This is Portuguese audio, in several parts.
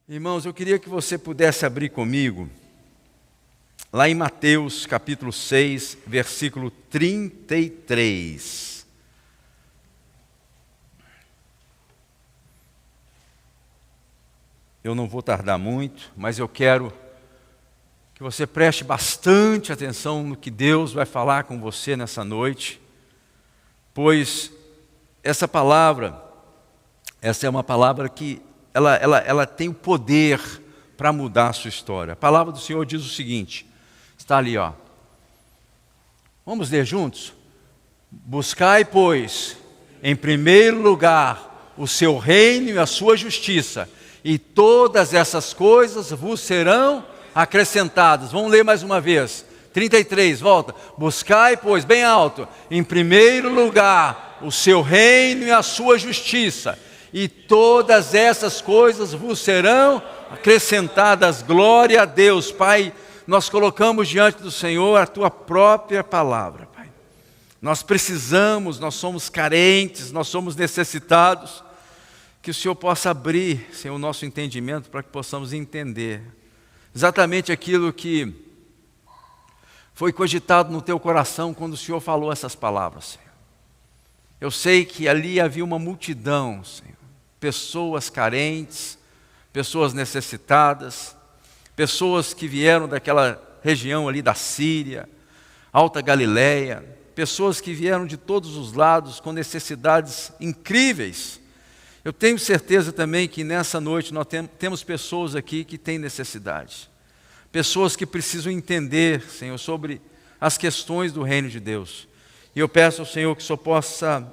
Irmãos, eu queria que você pudesse abrir comigo, lá em Mateus capítulo 6, versículo 33. Eu não vou tardar muito, mas eu quero que você preste bastante atenção no que Deus vai falar com você nessa noite, pois essa é uma palavra que ela tem o poder para mudar a sua história. A palavra do Senhor diz o seguinte, está ali, ó. Vamos ler juntos? Buscai, pois, em primeiro lugar o seu reino e a sua justiça, e todas essas coisas vos serão acrescentadas. Vamos ler mais uma vez. 33, volta. Buscai, pois, bem alto, em primeiro lugar o seu reino e a sua justiça, e todas essas coisas vos serão acrescentadas. Glória a Deus. Pai, nós colocamos diante do Senhor a Tua própria palavra, Pai. Nós precisamos, nós somos carentes, nós somos necessitados. Que o Senhor possa abrir, Senhor, o nosso entendimento para que possamos entender exatamente aquilo que foi cogitado no Teu coração quando o Senhor falou essas palavras, Senhor. Eu sei que ali havia uma multidão, Senhor. Pessoas carentes, pessoas necessitadas, pessoas que vieram daquela região ali da Síria, Alta Galileia, pessoas que vieram de todos os lados com necessidades incríveis. Eu tenho certeza também que nessa noite nós temos pessoas aqui que têm necessidade, pessoas que precisam entender, Senhor, sobre as questões do reino de Deus. E eu peço ao Senhor que o Senhor possa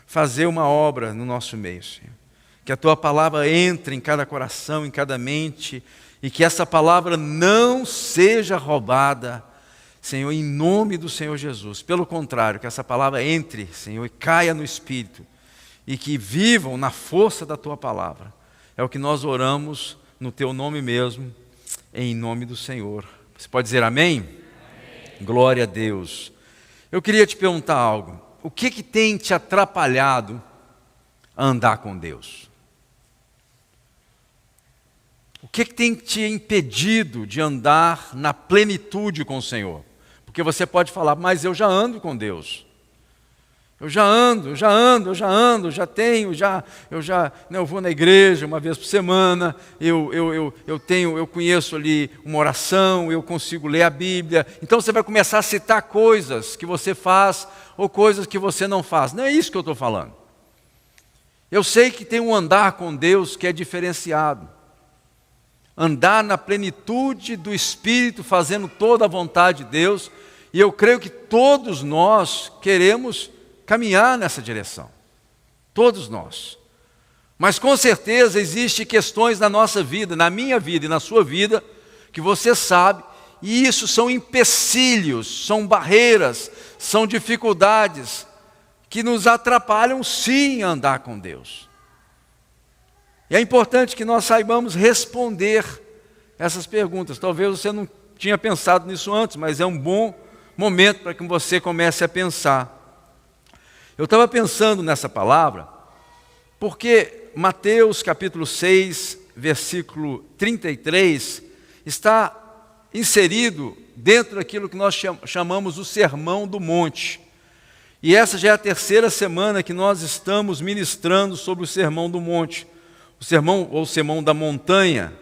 fazer uma obra no nosso meio, Senhor. Que a Tua palavra entre em cada coração, em cada mente, e que essa palavra não seja roubada, Senhor, em nome do Senhor Jesus. Pelo contrário, que essa palavra entre, Senhor, e caia no Espírito, e que vivam na força da Tua palavra. É o que nós oramos no Teu nome mesmo, em nome do Senhor. Você pode dizer amém? Amém. Glória a Deus. Eu queria te perguntar algo. O que tem te atrapalhado a andar com Deus? O que tem te impedido de andar na plenitude com o Senhor? Porque você pode falar, mas eu já ando com Deus. Eu vou na igreja uma vez por semana, eu conheço ali uma oração, eu consigo ler a Bíblia. Então você vai começar a citar coisas que você faz ou coisas que você não faz. Não é isso que eu estou falando. Eu sei que tem um andar com Deus que é diferenciado. Andar na plenitude do Espírito, fazendo toda a vontade de Deus. E eu creio que todos nós queremos caminhar nessa direção. Todos nós. Mas com certeza existem questões na nossa vida, na minha vida e na sua vida, que você sabe, e isso são empecilhos, são barreiras, são dificuldades que nos atrapalham sim a andar com Deus. E é importante que nós saibamos responder essas perguntas. Talvez você não tinha pensado nisso antes, mas é um bom momento para que você comece a pensar. Eu estava pensando nessa palavra, porque Mateus capítulo 6, versículo 33, está inserido dentro daquilo que nós chamamos o Sermão do Monte. E essa já é a terceira semana que nós estamos ministrando sobre o Sermão do Monte. O sermão ou Sermão da Montanha,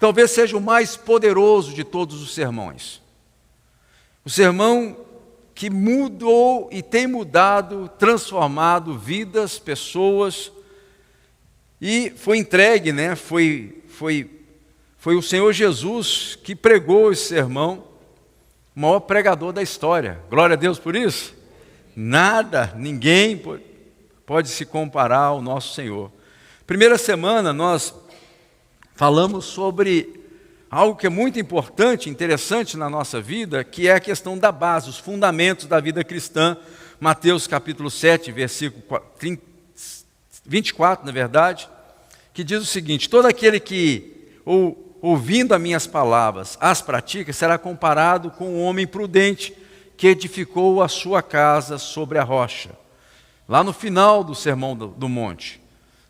talvez seja o mais poderoso de todos os sermões. O sermão que mudou e tem mudado, transformado vidas, pessoas, e foi entregue, foi o Senhor Jesus que pregou esse sermão, o maior pregador da história. Glória a Deus por isso. Nada, ninguém pode se comparar ao nosso Senhor. Primeira semana nós falamos sobre algo que é muito importante, interessante na nossa vida, que é a questão da base, os fundamentos da vida cristã. Mateus capítulo 7, versículo 24, na verdade, que diz o seguinte: todo aquele que, ouvindo as minhas palavras, as pratica, será comparado com um homem prudente que edificou a sua casa sobre a rocha. Lá no final do Sermão do Monte.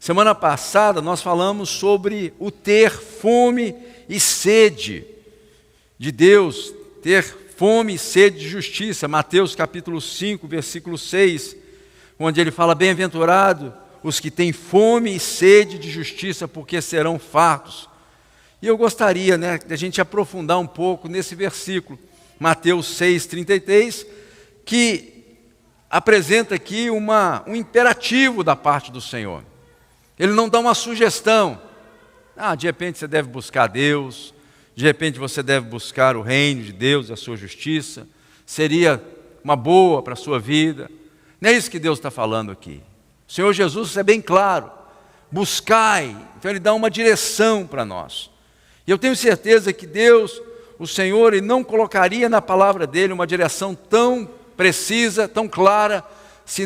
Semana passada nós falamos sobre o ter fome e sede de Deus, ter fome e sede de justiça. Mateus capítulo 5, versículo 6, onde ele fala: bem-aventurado os que têm fome e sede de justiça, porque serão fartos. E eu gostaria, de a gente aprofundar um pouco nesse versículo, Mateus 6, 33, que apresenta aqui um imperativo da parte do Senhor. Ele não dá uma sugestão. De repente você deve buscar Deus, de repente você deve buscar o reino de Deus, a sua justiça, seria uma boa para a sua vida. Não é isso que Deus está falando aqui. O Senhor Jesus é bem claro: buscai. Então Ele dá uma direção para nós. E eu tenho certeza que Deus, o Senhor, Ele não colocaria na palavra dEle uma direção tão precisa, tão clara, se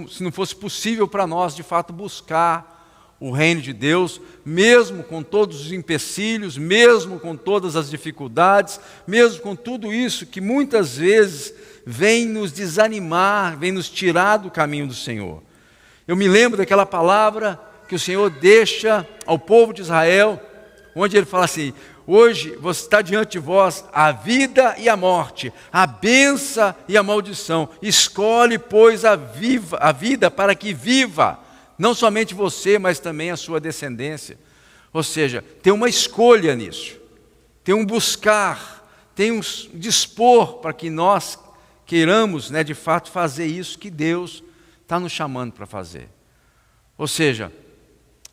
se não fosse possível para nós, de fato, buscar o reino de Deus, mesmo com todos os empecilhos, mesmo com todas as dificuldades, mesmo com tudo isso que muitas vezes vem nos desanimar, vem nos tirar do caminho do Senhor. Eu me lembro daquela palavra que o Senhor deixa ao povo de Israel, onde Ele fala assim: hoje você está diante de vós a vida e a morte, a bênção e a maldição. Escolhe, pois, a vida para que viva, não somente você, mas também a sua descendência. Ou seja, tem uma escolha nisso, tem um buscar, tem um dispor para que nós queiramos, de fato, fazer isso que Deus está nos chamando para fazer. Ou seja,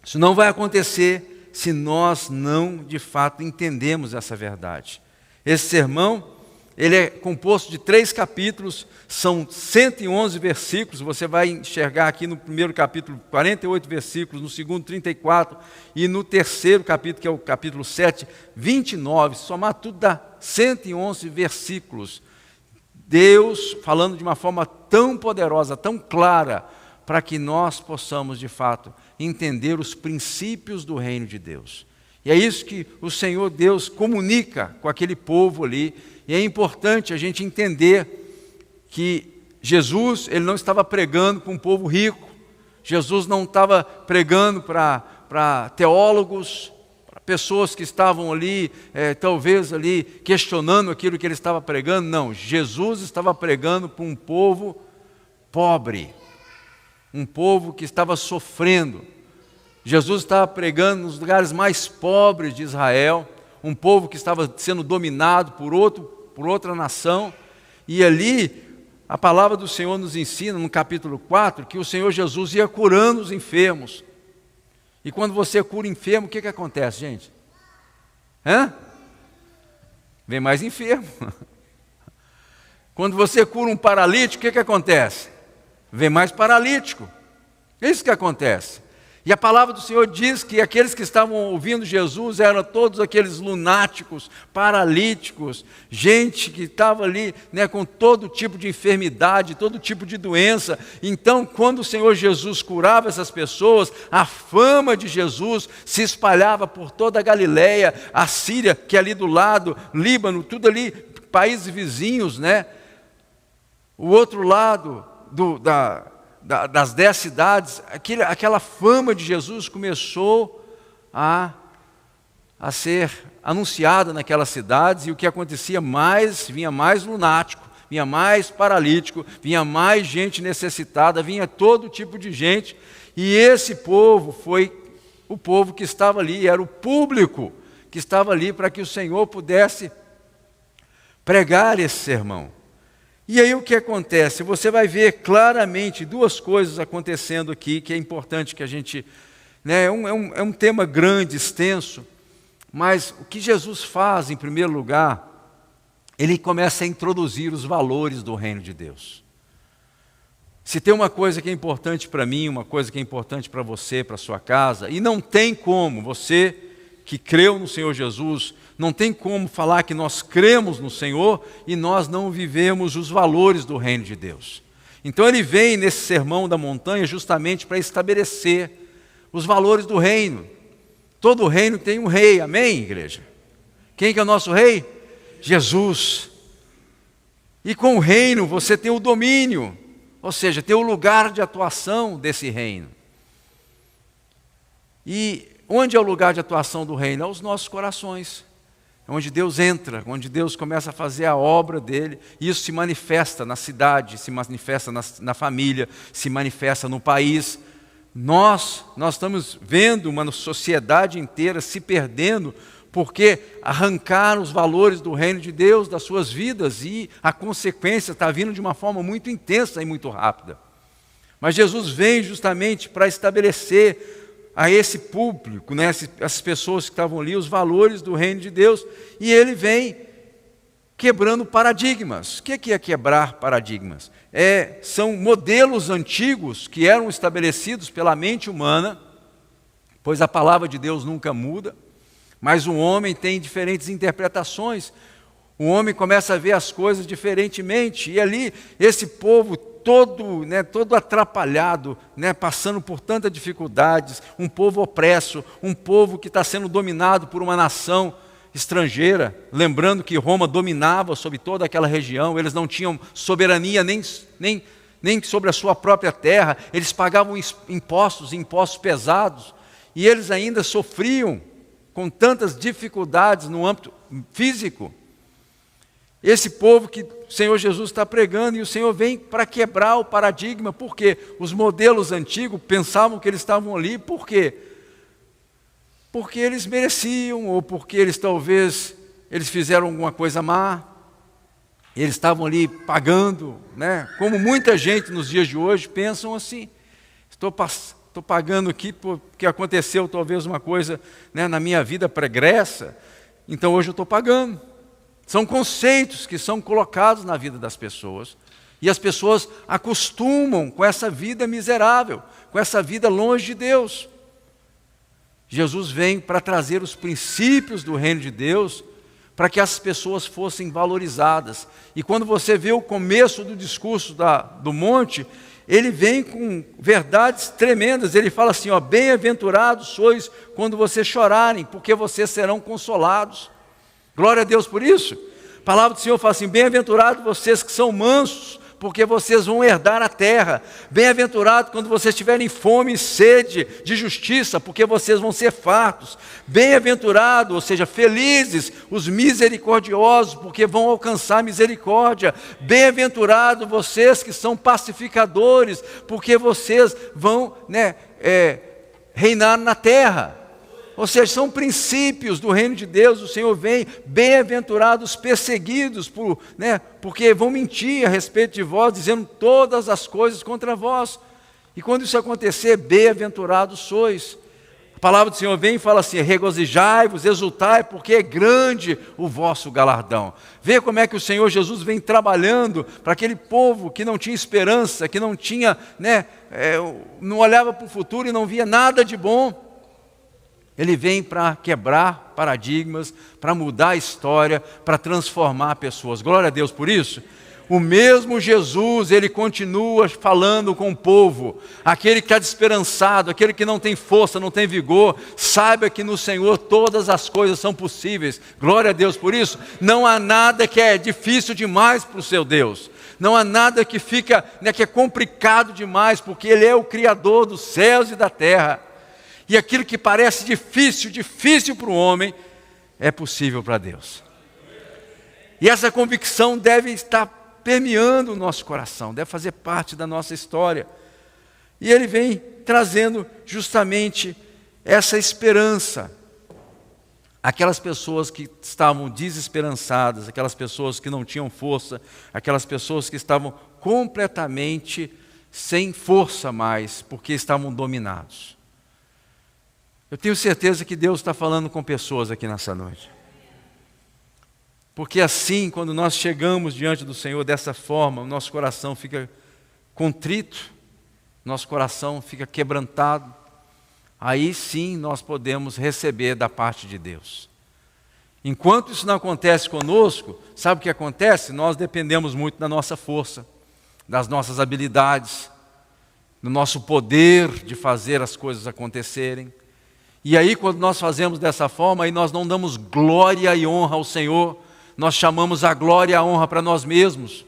isso não vai acontecer se nós não, de fato, entendemos essa verdade. Esse sermão, ele é composto de 3 capítulos, são 111 versículos. Você vai enxergar aqui no primeiro capítulo 48 versículos, no segundo 34, e no terceiro capítulo, que é o capítulo 7, 29. Somar tudo dá 111 versículos. Deus falando de uma forma tão poderosa, tão clara, para que nós possamos, de fato, entender os princípios do reino de Deus. E é isso que o Senhor Deus comunica com aquele povo ali. E é importante a gente entender que Jesus, Ele não estava pregando para um povo rico. Jesus não estava pregando para teólogos, para pessoas que estavam ali, talvez ali, questionando aquilo que Ele estava pregando. Não, Jesus estava pregando para um povo pobre, um povo que estava sofrendo. Jesus estava pregando nos lugares mais pobres de Israel, um povo que estava sendo dominado por outra nação. E ali, a palavra do Senhor nos ensina, no capítulo 4, que o Senhor Jesus ia curando os enfermos. E quando você cura enfermo, o que acontece, gente? Vem mais enfermo. Quando você cura um paralítico, o que acontece? Vem mais paralítico. É isso que acontece. E a palavra do Senhor diz que aqueles que estavam ouvindo Jesus eram todos aqueles lunáticos, paralíticos, gente que estava ali, com todo tipo de enfermidade, todo tipo de doença. Então, quando o Senhor Jesus curava essas pessoas, a fama de Jesus se espalhava por toda a Galileia, a Síria, que é ali do lado, Líbano, tudo ali, países vizinhos, O outro lado das 10 cidades, aquela fama de Jesus começou a ser anunciada naquelas cidades. E o que acontecia vinha mais lunático, vinha mais paralítico, vinha mais gente necessitada, vinha todo tipo de gente. E esse povo foi o povo que estava ali, era o público que estava ali para que o Senhor pudesse pregar esse sermão. E aí o que acontece? Você vai ver claramente 2 coisas acontecendo aqui, que é importante que a gente... É um tema grande, extenso, mas o que Jesus faz, em primeiro lugar, Ele começa a introduzir os valores do reino de Deus. Se tem uma coisa que é importante para mim, uma coisa que é importante para você, para a sua casa, e não tem como você que creu no Senhor Jesus, não tem como falar que nós cremos no Senhor e nós não vivemos os valores do reino de Deus. Então Ele vem nesse sermão da montanha justamente para estabelecer os valores do reino. Todo reino tem um rei, amém, igreja? Quem que é o nosso rei? Jesus. E com o reino você tem o domínio. ou seja, ter o lugar de atuação desse reino. E onde é o lugar de atuação do reino? É os nossos corações. É onde Deus entra, onde Deus começa a fazer a obra dele. E isso se manifesta na cidade, se manifesta na família, se manifesta no país. Nós estamos vendo uma sociedade inteira se perdendo porque arrancaram os valores do reino de Deus das suas vidas e a consequência está vindo de uma forma muito intensa e muito rápida. Mas Jesus vem justamente para estabelecer a esse público, né, essas pessoas que estavam ali, os valores do reino de Deus, e ele vem quebrando paradigmas. O que é quebrar paradigmas? São modelos antigos que eram estabelecidos pela mente humana, pois a palavra de Deus nunca muda, mas o homem tem diferentes interpretações, o homem começa a ver as coisas diferentemente, e ali esse povo todo atrapalhado, passando por tantas dificuldades, um povo opresso, um povo que está sendo dominado por uma nação estrangeira, lembrando que Roma dominava sobre toda aquela região, eles não tinham soberania nem sobre a sua própria terra, eles pagavam impostos pesados, e eles ainda sofriam com tantas dificuldades no âmbito físico. Esse povo que o Senhor Jesus está pregando, e o Senhor vem para quebrar o paradigma, porque os modelos antigos pensavam que eles estavam ali, por quê? Porque eles mereciam, ou porque eles fizeram alguma coisa má, eles estavam ali pagando, como muita gente nos dias de hoje pensam assim, estou pagando aqui porque aconteceu talvez uma coisa na minha vida pregressa, então hoje eu estou pagando. São conceitos que são colocados na vida das pessoas, e as pessoas acostumam com essa vida miserável, com essa vida longe de Deus. Jesus vem para trazer os princípios do reino de Deus, para que as pessoas fossem valorizadas. E quando você vê o começo do discurso do monte, ele vem com verdades tremendas. Ele fala assim, bem-aventurados sois quando vocês chorarem, porque vocês serão consolados. Glória a Deus por isso. A palavra do Senhor fala assim, bem-aventurados vocês que são mansos, porque vocês vão herdar a terra. Bem-aventurados quando vocês tiverem fome e sede de justiça, porque vocês vão ser fartos. Bem-aventurados, ou seja, felizes os misericordiosos, porque vão alcançar misericórdia. Bem-aventurados vocês que são pacificadores, porque vocês vão reinar na terra. Ou seja, são princípios do reino de Deus. O Senhor vem, bem-aventurados perseguidos, porque vão mentir a respeito de vós, dizendo todas as coisas contra vós. E quando isso acontecer, bem-aventurados sois. A palavra do Senhor vem e fala assim, regozijai-vos, exultai, porque é grande o vosso galardão. Vê como é que o Senhor Jesus vem trabalhando para aquele povo que não tinha esperança, que não tinha, não olhava para o futuro e não via nada de bom. Ele vem para quebrar paradigmas, para mudar a história, para transformar pessoas. Glória a Deus por isso. O mesmo Jesus, ele continua falando com o povo. Aquele que está desesperançado, aquele que não tem força, não tem vigor, saiba que no Senhor todas as coisas são possíveis. Glória a Deus por isso. Não há nada que é difícil demais para o seu Deus. Não há nada que fica, que é complicado demais, porque Ele é o Criador dos céus e da terra. E aquilo que parece difícil para o homem, é possível para Deus. E essa convicção deve estar permeando o nosso coração, deve fazer parte da nossa história. E ele vem trazendo justamente essa esperança. Aquelas pessoas que estavam desesperançadas, aquelas pessoas que não tinham força, aquelas pessoas que estavam completamente sem força mais, porque estavam dominados. Eu tenho certeza que Deus está falando com pessoas aqui nessa noite. Porque assim, quando nós chegamos diante do Senhor dessa forma, o nosso coração fica contrito, nosso coração fica quebrantado, aí sim nós podemos receber da parte de Deus. Enquanto isso não acontece conosco, sabe o que acontece? Nós dependemos muito da nossa força, das nossas habilidades, do nosso poder de fazer as coisas acontecerem. E aí, quando nós fazemos dessa forma, aí nós não damos glória e honra ao Senhor, nós chamamos a glória e a honra para nós mesmos.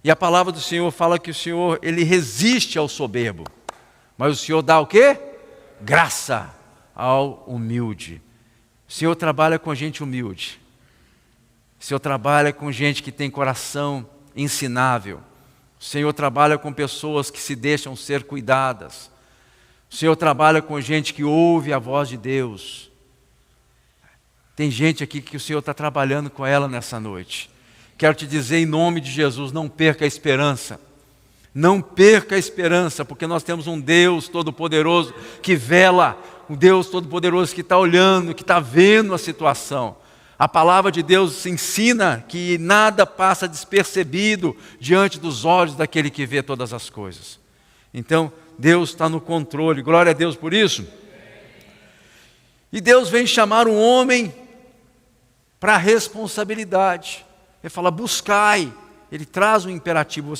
E a palavra do Senhor fala que o Senhor, Ele resiste ao soberbo. Mas o Senhor dá o quê? Graça ao humilde. O Senhor trabalha com gente humilde. O Senhor trabalha com gente que tem coração ensinável. O Senhor trabalha com pessoas que se deixam ser cuidadas. O Senhor trabalha com gente que ouve a voz de Deus. Tem gente aqui que o Senhor está trabalhando com ela nessa noite. Quero te dizer em nome de Jesus, não perca a esperança. Não perca a esperança, porque nós temos um Deus Todo-Poderoso que vela, um Deus Todo-Poderoso que está olhando, que está vendo a situação. A palavra de Deus ensina que nada passa despercebido diante dos olhos daquele que vê todas as coisas. Então, Deus está no controle, glória a Deus por isso. E Deus vem chamar um homem para a responsabilidade. Ele fala, buscai. Ele traz um imperativo,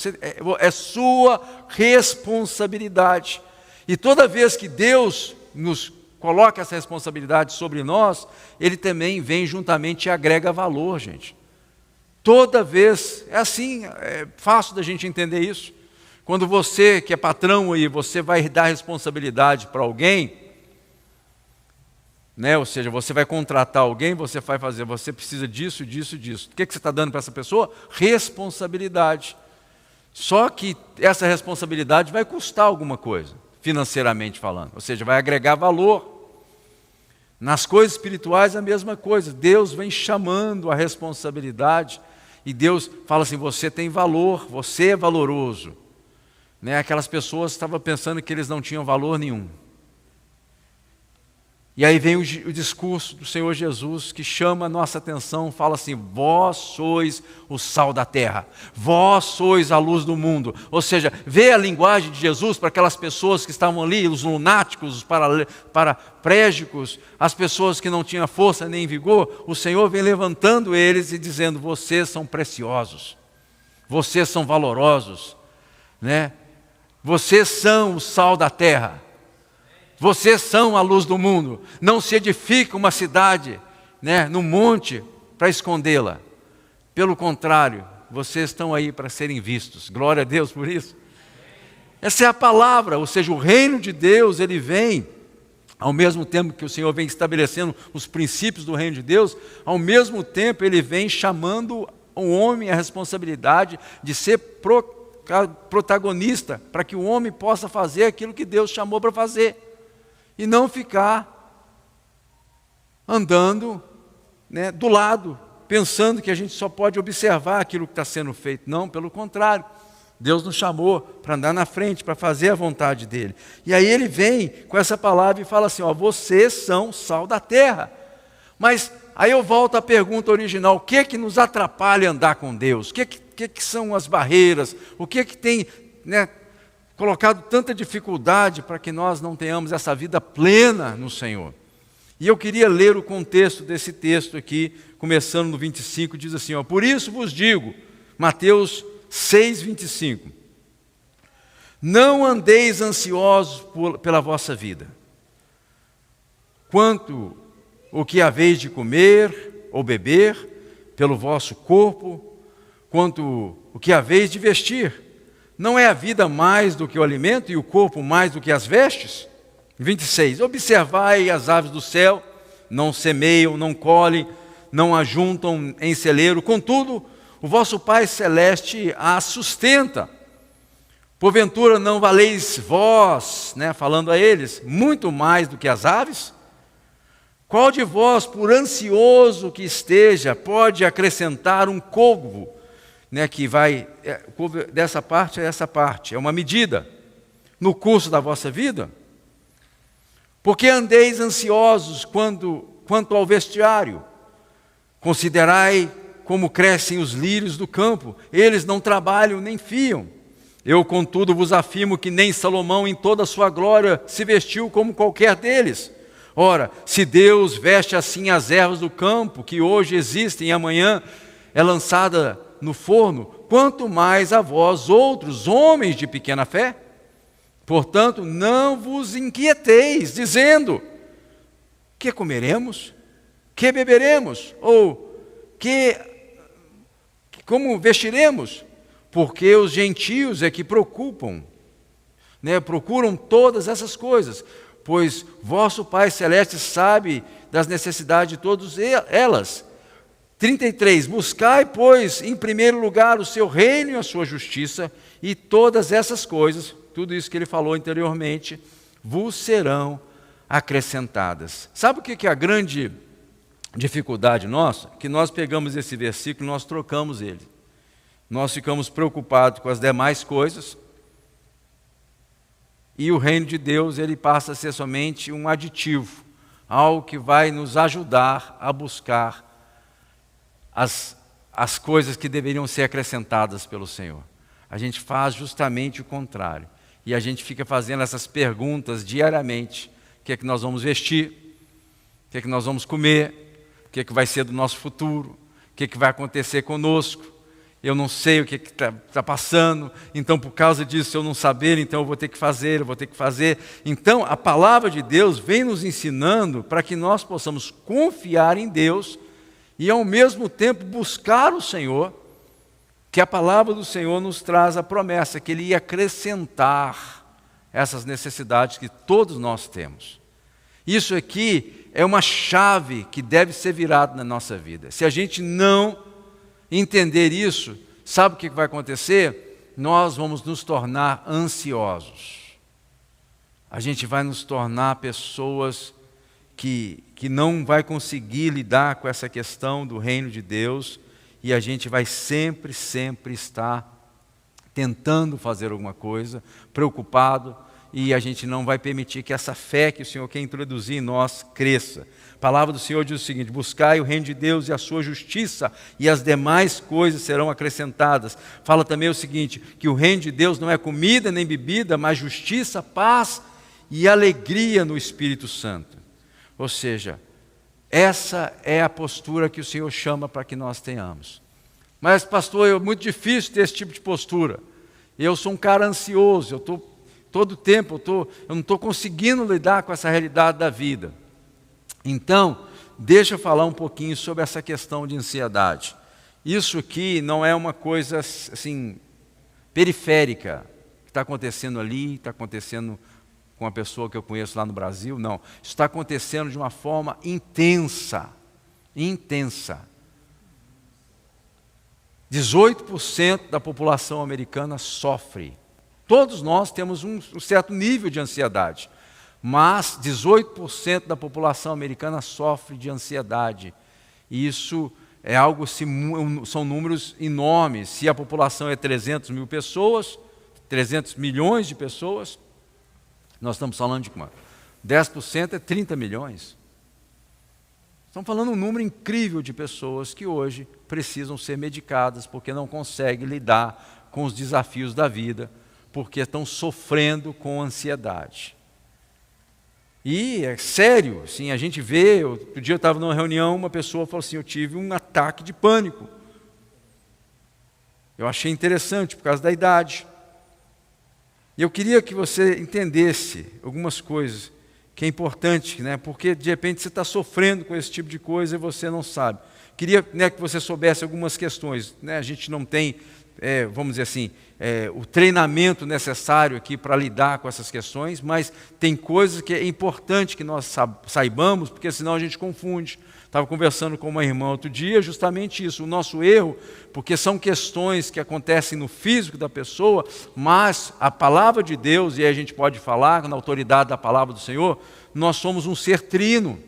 é sua responsabilidade. E toda vez que Deus nos coloca essa responsabilidade sobre nós, Ele também vem juntamente e agrega valor, gente. Toda vez, é assim, é fácil da gente entender isso. Quando você, que é patrão e você vai dar responsabilidade para alguém, né? Ou seja, você vai contratar alguém, você vai fazer, você precisa disso, disso, disso. O que você está dando para essa pessoa? Responsabilidade. Só que essa responsabilidade vai custar alguma coisa, financeiramente falando. Ou seja, vai agregar valor. Nas coisas espirituais a mesma coisa. Deus vem chamando a responsabilidade e Deus fala assim, você tem valor, você é valoroso. Né? Aquelas pessoas estavam pensando que eles não tinham valor nenhum. E aí vem o discurso do Senhor Jesus que chama a nossa atenção, fala assim, vós sois o sal da terra, vós sois a luz do mundo. Ou seja, vê a linguagem de Jesus para aquelas pessoas que estavam ali, os lunáticos, os paraplégicos, as pessoas que não tinham força nem vigor, o Senhor vem levantando eles e dizendo, vocês são preciosos, vocês são valorosos, né? Vocês são o sal da terra. Vocês são a luz do mundo. Não se edifica uma cidade, né, no monte para escondê-la. Pelo contrário, vocês estão aí para serem vistos. Glória a Deus por isso. Essa é a palavra, ou seja, o reino de Deus, ele vem, ao mesmo tempo que o Senhor vem estabelecendo os princípios do reino de Deus, ao mesmo tempo ele vem chamando o homem a responsabilidade de ser protagonista, para que o homem possa fazer aquilo que Deus chamou para fazer. E não ficar andando, né, do lado, pensando que a gente só pode observar aquilo que está sendo feito. Não, pelo contrário. Deus nos chamou para andar na frente, para fazer a vontade dEle. E aí Ele vem com essa palavra e fala assim, ó, vocês são sal da terra. Mas aí eu volto à pergunta original, o que é que nos atrapalha andar com Deus? O que são as barreiras? O que tem, né, colocado tanta dificuldade para que nós não tenhamos essa vida plena no Senhor? E eu queria ler o contexto desse texto aqui, começando no 25, diz assim, ó, por isso vos digo, Mateus 6, 25, não andeis ansiosos pela vossa vida, quanto o que haveis de comer ou beber, pelo vosso corpo, quanto o que haveis de vestir. Não é a vida mais do que o alimento e o corpo mais do que as vestes? 26. Observai as aves do céu, não semeiam, não colhem, não ajuntam em celeiro, contudo, o vosso Pai Celeste as sustenta. Porventura não valeis vós, né, falando a eles, muito mais do que as aves? Qual de vós, por ansioso que esteja, pode acrescentar um côvado, né, que vai dessa parte a essa parte, é uma medida no curso da vossa vida? Porque andeis ansiosos quanto ao vestiário? Considerai como crescem os lírios do campo, eles não trabalham nem fiam. Eu, contudo, vos afirmo que nem Salomão em toda a sua glória se vestiu como qualquer deles. Ora, se Deus veste assim as ervas do campo, que hoje existem e amanhã é lançada no forno, quanto mais a vós outros, homens de pequena fé? Portanto, não vos inquieteis, dizendo, que comeremos? Que beberemos? Ou como vestiremos? porque os gentios é que preocupam, né? Procuram todas essas coisas, pois vosso Pai Celeste sabe das necessidades de todas elas. 33, buscai, pois, em primeiro lugar o seu reino e a sua justiça, e todas essas coisas, tudo isso que ele falou anteriormente, vos serão acrescentadas. Sabe o que é a grande dificuldade nossa? Que nós pegamos esse versículo e nós trocamos ele. Nós ficamos preocupados com as demais coisas, e o reino de Deus ele passa a ser somente um aditivo, algo que vai nos ajudar a buscar as coisas que deveriam ser acrescentadas pelo Senhor. A gente faz justamente o contrário. E a gente fica fazendo essas perguntas diariamente. O que é que nós vamos vestir? O que é que nós vamos comer? O que é que vai ser do nosso futuro? O que é que vai acontecer conosco? Eu não sei o que está passando, então por causa disso, se eu não saber, então eu vou ter que fazer. Então a palavra de Deus vem nos ensinando para que nós possamos confiar em Deus e ao mesmo tempo buscar o Senhor, que a palavra do Senhor nos traz a promessa que Ele ia acrescentar essas necessidades que todos nós temos. Isso aqui é uma chave que deve ser virada na nossa vida. Se a gente não entender isso, sabe o que vai acontecer? Nós vamos nos tornar ansiosos. A gente vai nos tornar pessoas que não vai conseguir lidar com essa questão do reino de Deus, e a gente vai sempre estar tentando fazer alguma coisa, preocupado, e a gente não vai permitir que essa fé que o Senhor quer introduzir em nós cresça. A palavra do Senhor diz o seguinte: buscai o reino de Deus e a sua justiça, e as demais coisas serão acrescentadas. Fala também o seguinte, que o reino de Deus não é comida nem bebida, mas justiça, paz e alegria no Espírito Santo. Ou seja, essa é a postura que o Senhor chama para que nós tenhamos. Mas pastor, é muito difícil ter esse tipo de postura. Eu sou um cara ansioso, eu estou todo o tempo, eu não estou conseguindo lidar com essa realidade da vida. Então, deixa eu falar um pouquinho sobre essa questão de ansiedade. Isso aqui não é uma coisa assim periférica, que está acontecendo ali, está acontecendo com uma pessoa que eu conheço lá no Brasil, não. Isso está acontecendo de uma forma intensa. 18% da população americana sofre. Todos nós temos um certo nível de ansiedade, mas 18% da população americana sofre de ansiedade. E isso é algo, são números enormes. Se a população é 300 mil pessoas, 300 milhões de pessoas, nós estamos falando de quanto? 10% é 30 milhões. Estamos falando um número incrível de pessoas que hoje precisam ser medicadas porque não conseguem lidar com os desafios da vida, porque estão sofrendo com ansiedade. E é sério, assim, a gente vê, outro dia eu estava numa reunião, uma pessoa falou assim, eu tive um ataque de pânico. Eu achei interessante por causa da idade. E eu queria que você entendesse algumas coisas que é importante, né? Porque de repente você está sofrendo com esse tipo de coisa e você não sabe. Queria, né, que você soubesse algumas questões, né? A gente não tem, vamos dizer assim, o treinamento necessário aqui para lidar com essas questões, mas tem coisas que é importante que nós saibamos, porque senão a gente confunde. Estava conversando com uma irmã outro dia, justamente isso, o nosso erro, porque são questões que acontecem no físico da pessoa, mas a palavra de Deus, e aí a gente pode falar, na autoridade da palavra do Senhor, nós somos um ser trino.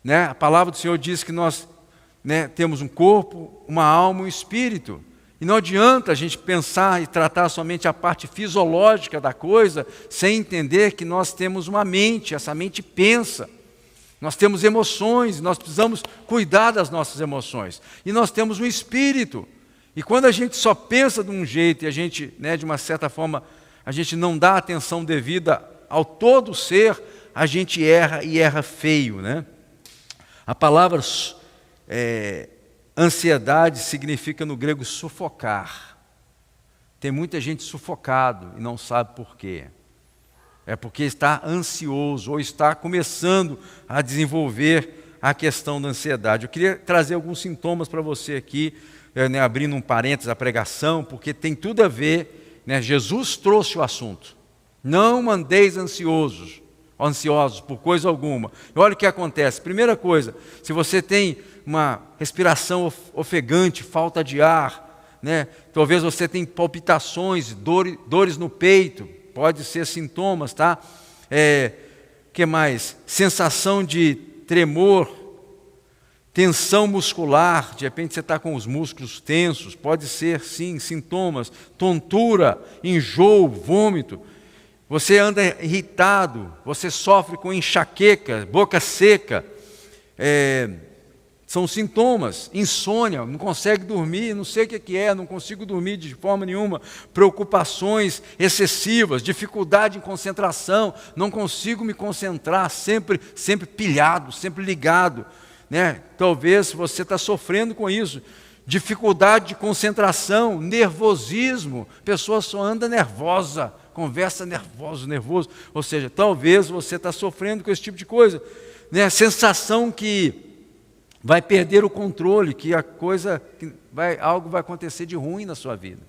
Né? A palavra do Senhor diz que nós, né, temos um corpo, uma alma e um espírito. E não adianta a gente pensar e tratar somente a parte fisiológica da coisa, sem entender que nós temos uma mente, essa mente pensa. Nós temos emoções, nós precisamos cuidar das nossas emoções. E nós temos um espírito. E quando a gente só pensa de um jeito e a gente, né, de uma certa forma, a gente não dá atenção devida ao todo ser, a gente erra e erra feio. Né? A palavra ansiedade significa no grego sufocar. Tem muita gente sufocado e não sabe por quê. É porque está ansioso ou está começando a desenvolver a questão da ansiedade. Eu queria trazer alguns sintomas para você aqui, abrindo um parênteses a pregação, porque tem tudo a ver, né? Jesus trouxe o assunto. Não andeis ansiosos por coisa alguma. E olha o que acontece. Primeira coisa, se você tem uma respiração ofegante, falta de ar, né? Talvez você tenha palpitações, dores no peito, pode ser sintomas, tá? Que mais? Sensação de tremor, tensão muscular, de repente você está com os músculos tensos, pode ser sim sintomas, tontura, enjoo, vômito. Você anda irritado, você sofre com enxaqueca, boca seca, são sintomas, insônia, não consegue dormir, não sei o que é, não consigo dormir de forma nenhuma, preocupações excessivas, dificuldade em concentração, não consigo me concentrar, sempre pilhado, sempre ligado, né? Talvez você está sofrendo com isso, dificuldade de concentração, nervosismo, a pessoa só anda nervosa, conversa nervoso, ou seja, talvez você está sofrendo com esse tipo de coisa, né? Sensação que vai perder o controle, que algo vai acontecer de ruim na sua vida.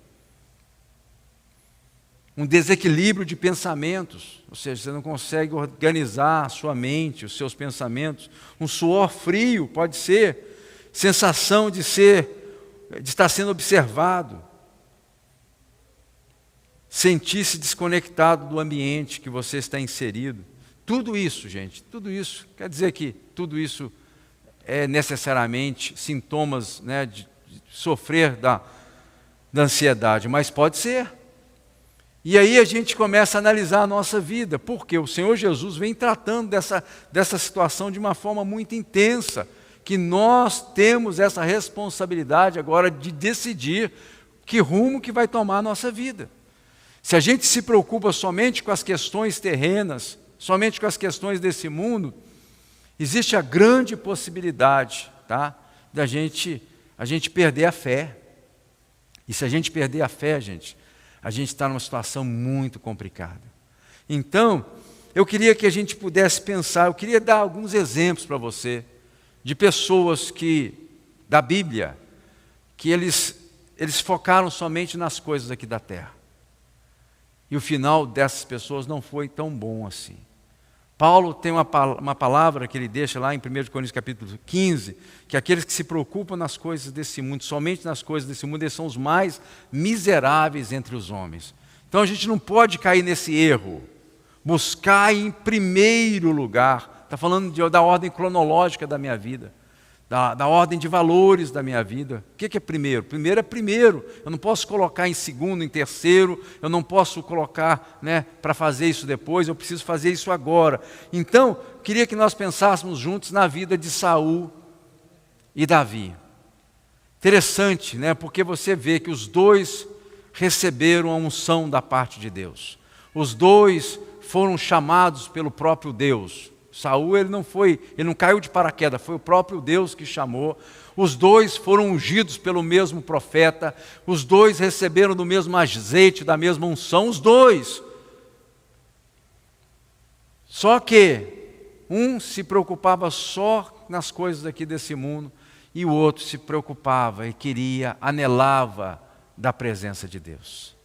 Um desequilíbrio de pensamentos, ou seja, você não consegue organizar a sua mente, os seus pensamentos. Um suor frio, pode ser, sensação de estar sendo observado, sentir-se desconectado do ambiente que você está inserido. Tudo isso, gente, tudo isso, quer dizer que tudo isso é necessariamente sintomas, né, de sofrer da ansiedade, mas pode ser. E aí a gente começa a analisar a nossa vida, porque o Senhor Jesus vem tratando dessa situação de uma forma muito intensa, que nós temos essa responsabilidade agora de decidir que rumo que vai tomar a nossa vida. Se a gente se preocupa somente com as questões terrenas, somente com as questões desse mundo, existe a grande possibilidade, tá, a gente perder a fé. E se a gente perder a fé, a gente está numa situação muito complicada. Então, eu queria que a gente pudesse pensar, eu queria dar alguns exemplos para você, de pessoas da Bíblia, que eles focaram somente nas coisas aqui da terra. E o final dessas pessoas não foi tão bom assim. Paulo tem uma palavra que ele deixa lá em 1 Coríntios capítulo 15, que aqueles que se preocupam nas coisas desse mundo, somente nas coisas desse mundo, eles são os mais miseráveis entre os homens. Então a gente não pode cair nesse erro. Buscar em primeiro lugar, está falando da ordem cronológica da minha vida, da ordem de valores da minha vida. O que é primeiro? Primeiro é primeiro. Eu não posso colocar em segundo, em terceiro, eu não posso colocar, né, para fazer isso depois, eu preciso fazer isso agora. Então, queria que nós pensássemos juntos na vida de Saul e Davi. Interessante, né, porque você vê que os dois receberam a unção da parte de Deus. Os dois foram chamados pelo próprio Deus. Saul ele não caiu de paraquedas, foi o próprio Deus que chamou. Os dois foram ungidos pelo mesmo profeta, os dois receberam do mesmo azeite, da mesma unção, os dois. Só que um se preocupava só nas coisas aqui desse mundo e o outro se preocupava e anelava da presença de Deus.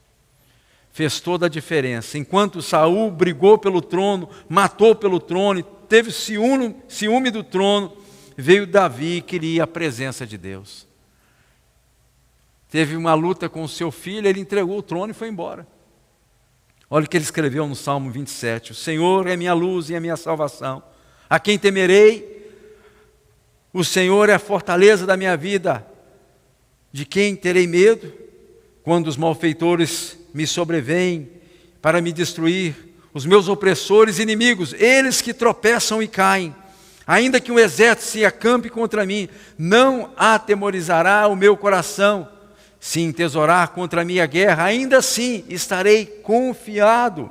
Fez toda a diferença. Enquanto Saul brigou pelo trono, matou pelo trono, e teve ciúme do trono, veio Davi e queria a presença de Deus. Teve uma luta com o seu filho, ele entregou o trono e foi embora. Olha o que ele escreveu no Salmo 27. O Senhor é minha luz e a minha salvação. A quem temerei? O Senhor é a fortaleza da minha vida. De quem terei medo? Quando os malfeitores me sobrevêm para me destruir, os meus opressores e inimigos, eles que tropeçam e caem. Ainda que um exército se acampe contra mim, não atemorizará o meu coração. Se entesourar contra mim a guerra, ainda assim estarei confiado.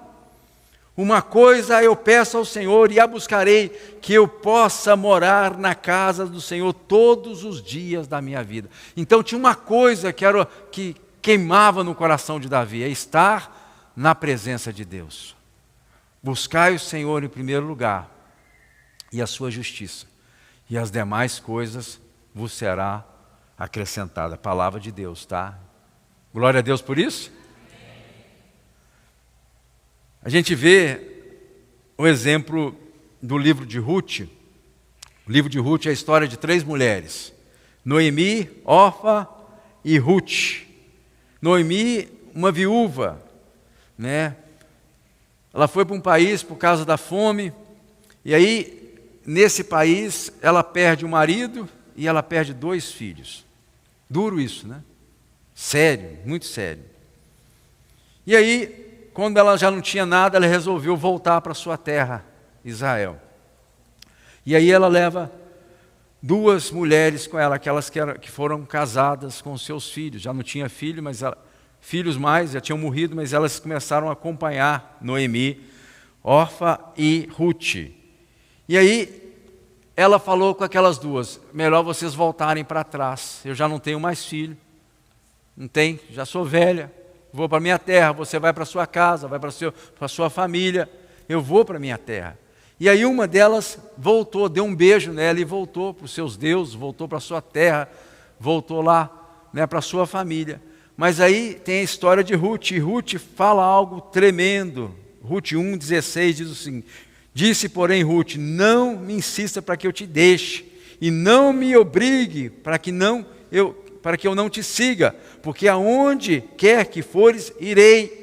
Uma coisa eu peço ao Senhor e a buscarei, que eu possa morar na casa do Senhor todos os dias da minha vida. Então tinha uma coisa que queimava no coração de Davi, é estar na presença de Deus. Buscai o Senhor em primeiro lugar e a sua justiça, e as demais coisas vos será acrescentada. Palavra de Deus, tá? Glória a Deus por isso. A gente vê o exemplo do livro de Ruth. O livro de Ruth é a história de 3 mulheres: Noemi, Orfa e Ruth. Noemi, uma viúva, né? Ela foi para um país por causa da fome, e aí, nesse país, ela perde o marido e ela perde 2 filhos. Duro isso, né? Sério, muito sério. E aí, quando ela já não tinha nada, ela resolveu voltar para sua terra, Israel. E aí ela leva 2 mulheres com ela, aquelas que foram casadas com seus filhos. Já não tinha filho, mas filhos mais, já tinham morrido, mas elas começaram a acompanhar Noemi, Orfa e Ruth. E aí ela falou com aquelas 2, melhor vocês voltarem para trás, eu já não tenho mais filho, não tem, já sou velha, vou para minha terra, você vai para sua casa, vai para sua família, eu vou para minha terra. E aí uma delas voltou, deu um beijo nela e voltou para os seus deuses, voltou para a sua terra, voltou lá, né, para a sua família. Mas aí tem a história de Ruth, e Ruth fala algo tremendo. Ruth 1,16 diz assim: disse, porém, Ruth, não me insista para que eu te deixe, e não me obrigue para que eu não te siga, porque aonde quer que fores, irei.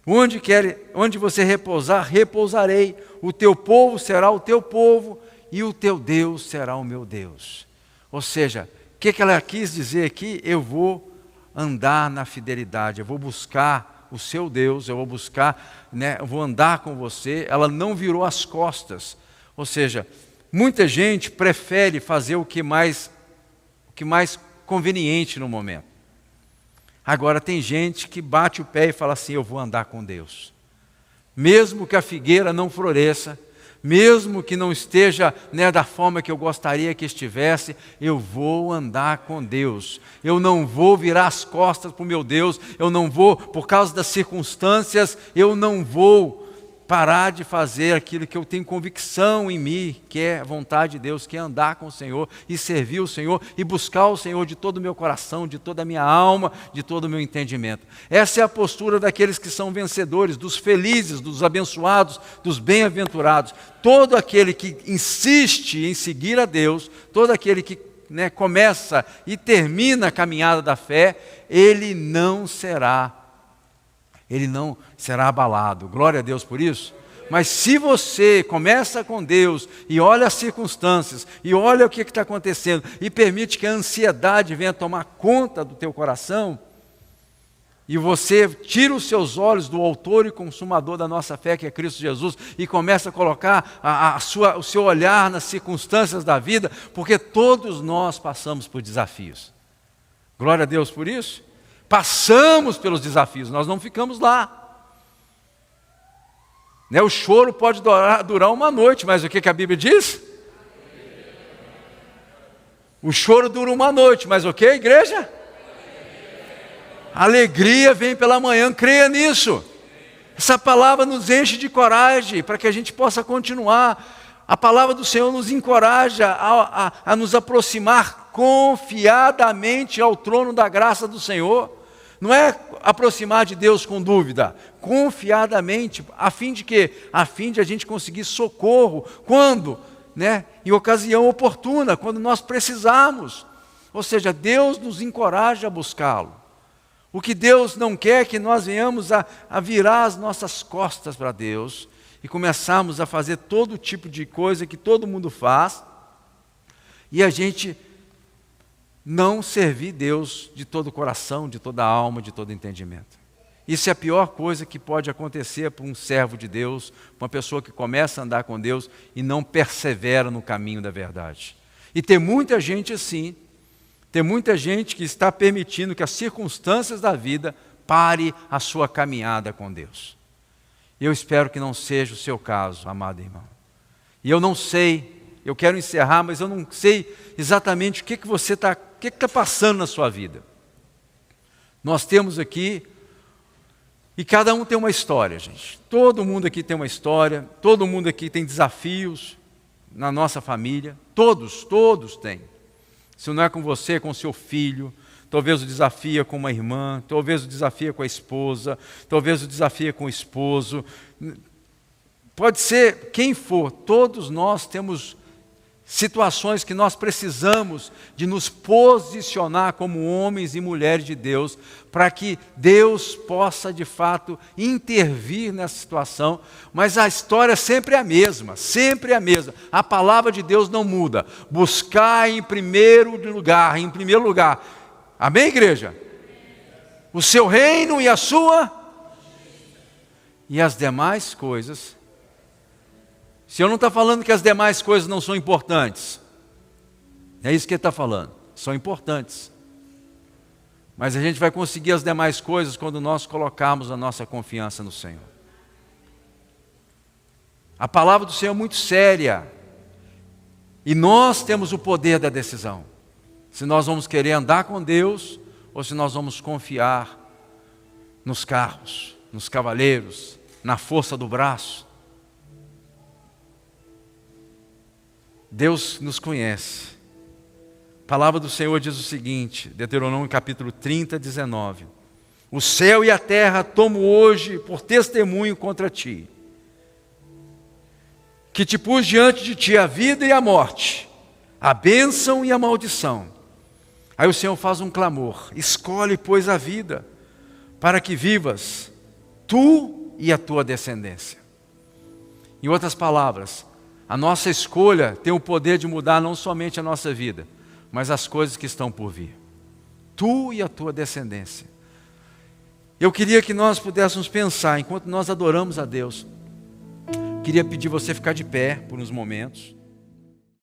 Onde você repousar, repousarei. O teu povo será o teu povo, e o teu Deus será o meu Deus. Ou seja, o que ela quis dizer aqui? Eu vou andar na fidelidade, eu vou buscar o seu Deus, eu vou buscar, né, eu vou andar com você. Ela não virou as costas. Ou seja, muita gente prefere fazer o que mais conveniente no momento. Agora tem gente que bate o pé e fala assim: eu vou andar com Deus. Mesmo que a figueira não floresça, mesmo que não esteja, né, da forma que eu gostaria que estivesse, eu vou andar com Deus. Eu não vou virar as costas para o meu Deus, eu não vou, por causa das circunstâncias, eu não vou parar de fazer aquilo que eu tenho convicção em mim, que é a vontade de Deus, que é andar com o Senhor e servir o Senhor e buscar o Senhor de todo o meu coração, de toda a minha alma, de todo o meu entendimento. Essa é a postura daqueles que são vencedores, dos felizes, dos abençoados, dos bem-aventurados. Todo aquele que insiste em seguir a Deus, todo aquele que, né, começa e termina a caminhada da fé, ele não será abalado. Glória a Deus por isso. Mas se você começa com Deus e olha as circunstâncias, e olha o que está acontecendo, e permite que a ansiedade venha tomar conta do teu coração, e você tira os seus olhos do autor e consumador da nossa fé, que é Cristo Jesus, e começa a colocar o seu olhar nas circunstâncias da vida, porque todos nós passamos por desafios. Glória a Deus por isso. Passamos pelos desafios, nós não ficamos lá. Né, o choro pode durar uma noite, mas o que a Bíblia diz? O choro dura uma noite, mas o que, igreja? A alegria vem pela manhã, creia nisso. Essa palavra nos enche de coragem para que a gente possa continuar. A palavra do Senhor nos encoraja a nos aproximar confiadamente ao trono da graça do Senhor. Não é aproximar de Deus com dúvida, confiadamente, a fim de quê? A fim de a gente conseguir socorro, quando? Né? Em ocasião oportuna, quando nós precisarmos. Ou seja, Deus nos encoraja a buscá-lo. O que Deus não quer é que nós venhamos a virar as nossas costas para Deus e começarmos a fazer todo tipo de coisa que todo mundo faz, e a gente não servir Deus de todo o coração, de toda a alma, de todo entendimento. Isso é a pior coisa que pode acontecer para um servo de Deus, uma pessoa que começa a andar com Deus e não persevera no caminho da verdade. E tem muita gente assim, tem muita gente que está permitindo que as circunstâncias da vida pare a sua caminhada com Deus. Eu espero que não seja o seu caso, amado irmão. E eu não sei, eu quero encerrar, mas eu não sei exatamente o que você está, o que está passando na sua vida. Nós temos aqui, e cada um tem uma história, gente. Todo mundo aqui tem uma história, todo mundo aqui tem desafios na nossa família, todos têm. Se não é com você, é com seu filho. Talvez o desafio é com uma irmã, talvez o desafio é com a esposa, talvez o desafio é com o esposo. Pode ser quem for, todos nós temos situações que nós precisamos de nos posicionar como homens e mulheres de Deus, para que Deus possa de fato intervir nessa situação, mas a história sempre é a mesma, sempre é a mesma. A palavra de Deus não muda. Buscar em primeiro lugar, amém, igreja? O seu reino e a sua, e as demais coisas. O Senhor não está falando que as demais coisas não são importantes. É isso que Ele está falando. São importantes. Mas a gente vai conseguir as demais coisas quando nós colocarmos a nossa confiança no Senhor. A palavra do Senhor é muito séria. E nós temos o poder da decisão. Se nós vamos querer andar com Deus ou se nós vamos confiar nos carros, nos cavaleiros, na força do braço. Deus nos conhece. A palavra do Senhor diz o seguinte, Deuteronômio capítulo 30, 19. O céu e a terra tomo hoje por testemunho contra ti, que te pus diante de ti a vida e a morte, a bênção e a maldição. Aí o Senhor faz um clamor: escolhe, pois, a vida, para que vivas, tu e a tua descendência. Em outras palavras, a nossa escolha tem o poder de mudar não somente a nossa vida, mas as coisas que estão por vir. Tu e a tua descendência. Eu queria que nós pudéssemos pensar, enquanto nós adoramos a Deus, queria pedir você ficar de pé por uns momentos.